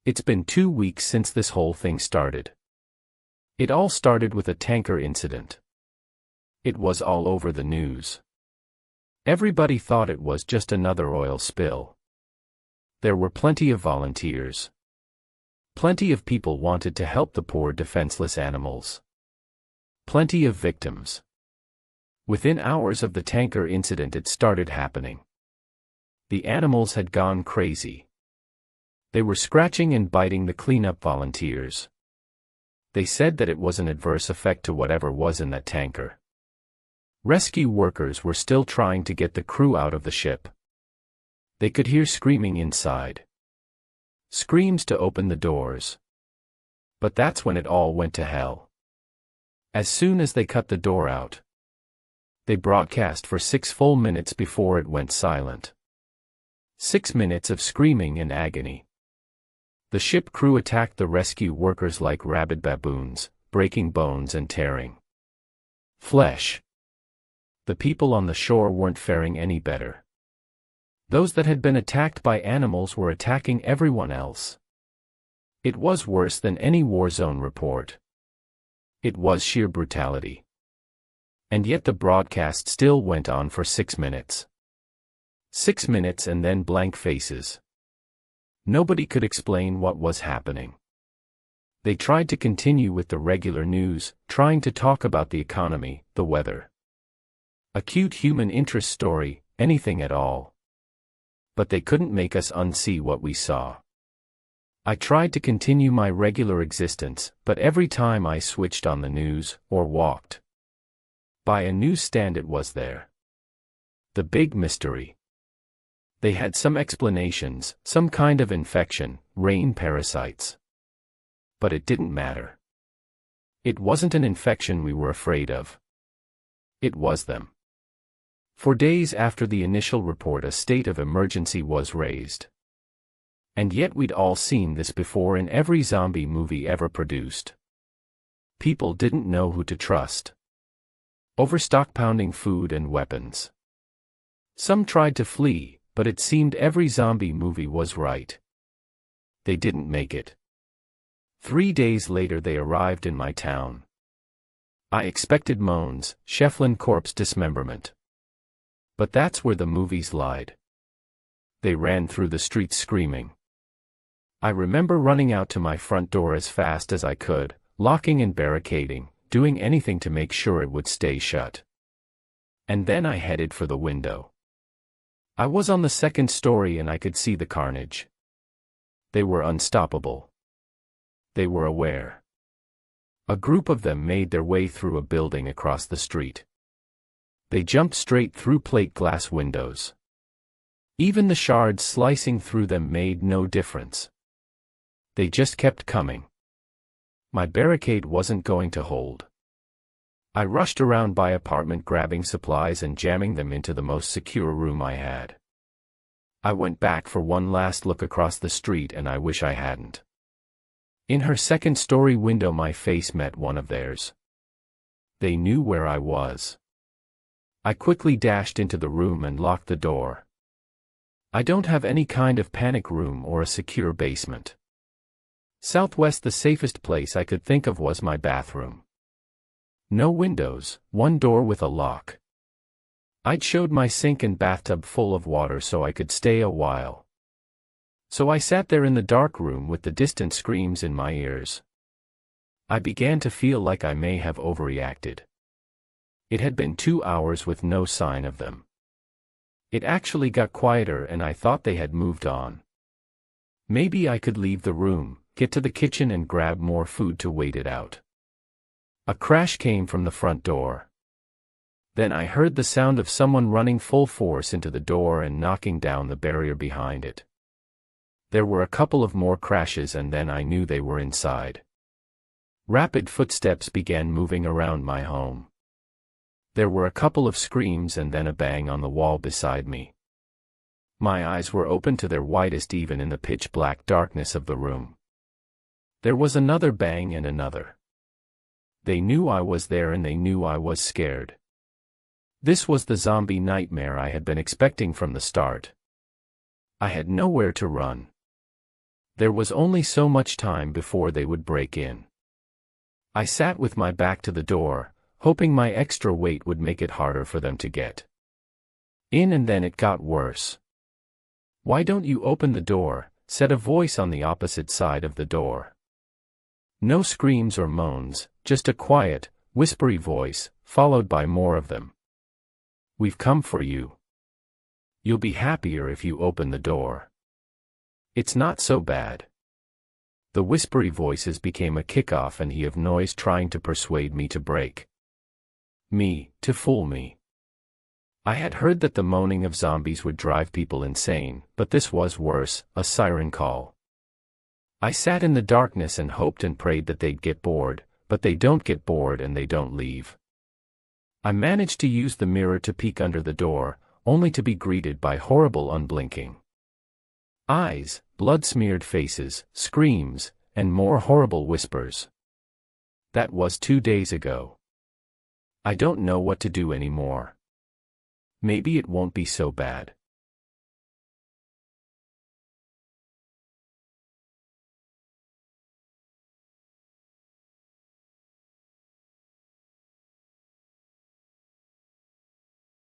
It's been 2 weeks since this whole thing started. It all started with a tanker incident. It was all over the news. Everybody thought it was just another oil spill. There were plenty of volunteers. Plenty of people wanted to help the poor defenseless animals. Plenty of victims. Within hours of the tanker incident it started happening. The animals had gone crazy. They were scratching and biting the cleanup volunteers. They said that it was an adverse effect to whatever was in that tanker. Rescue workers were still trying to get the crew out of the ship. They could hear screaming inside. Screams to open the doors. But that's when it all went to hell. As soon as they cut the door out, they broadcast for 6 full minutes before it went silent. 6 minutes of screaming and agony. The ship crew attacked the rescue workers like rabid baboons, breaking bones and tearing flesh. The people on the shore weren't faring any better. Those that had been attacked by animals were attacking everyone else. It was worse than any war zone report. It was sheer brutality. And yet the broadcast still went on for 6 minutes. 6 minutes and then blank faces. Nobody could explain what was happening. They tried to continue with the regular news, trying to talk about the economy, the weather. A cute human interest story, anything at all. But they couldn't make us unsee what we saw. I tried to continue my regular existence, but every time I switched on the news, or walked by a newsstand it was there. The big mystery. They had some explanations, some kind of infection, rain parasites. But it didn't matter. It wasn't an infection we were afraid of. It was them. For days after the initial report a state of emergency was raised. And yet we'd all seen this before in every zombie movie ever produced. People didn't know who to trust. Overstockpounding food and weapons. Some tried to flee, but it seemed every zombie movie was right. They didn't make it. 3 days later they arrived in my town. I expected moans, Shefflin corpse dismemberment. But that's where the movies lied. They ran through the streets screaming. I remember running out to my front door as fast as I could, locking and barricading, doing anything to make sure it would stay shut. And then I headed for the window. I was on the 2nd story and I could see the carnage. They were unstoppable. They were aware. A group of them made their way through a building across the street. They jumped straight through plate glass windows. Even the shards slicing through them made no difference. They just kept coming. My barricade wasn't going to hold. I rushed around by apartment grabbing supplies and jamming them into the most secure room I had. I went back for one last look across the street and I wish I hadn't. In her 2nd story window my face met one of theirs. They knew where I was. I quickly dashed into the room and locked the door. I don't have any kind of panic room or a secure basement. Southwest the safest place I could think of was my bathroom. No windows, one door with a lock. I'd showed my sink and bathtub full of water so I could stay a while. So I sat there in the dark room with the distant screams in my ears. I began to feel like I may have overreacted. It had been 2 hours with no sign of them. It actually got quieter and I thought they had moved on. Maybe I could leave the room, get to the kitchen and grab more food to wait it out. A crash came from the front door. Then I heard the sound of someone running full force into the door and knocking down the barrier behind it. There were a couple of more crashes and then I knew they were inside. Rapid footsteps began moving around my home. There were a couple of screams and then a bang on the wall beside me. My eyes were open to their widest even in the pitch-black darkness of the room. There was another bang and another. They knew I was there and they knew I was scared. This was the zombie nightmare I had been expecting from the start. I had nowhere to run. There was only so much time before they would break in. I sat with my back to the door, hoping my extra weight would make it harder for them to get in, and then it got worse. "Why don't you open the door?" said a voice on the opposite side of the door. No screams or moans, just a quiet, whispery voice, followed by more of them. "We've come for you. You'll be happier if you open the door. It's not so bad." The whispery voices became a kickoff and he of noise trying to persuade me to break. To fool me. I had heard that the moaning of zombies would drive people insane, but this was worse, a siren call. I sat in the darkness and hoped and prayed that they'd get bored, but they don't get bored and they don't leave. I managed to use the mirror to peek under the door, only to be greeted by horrible unblinking eyes, blood-smeared faces, screams, and more horrible whispers. That was 2 days ago. I don't know what to do anymore. Maybe it won't be so bad.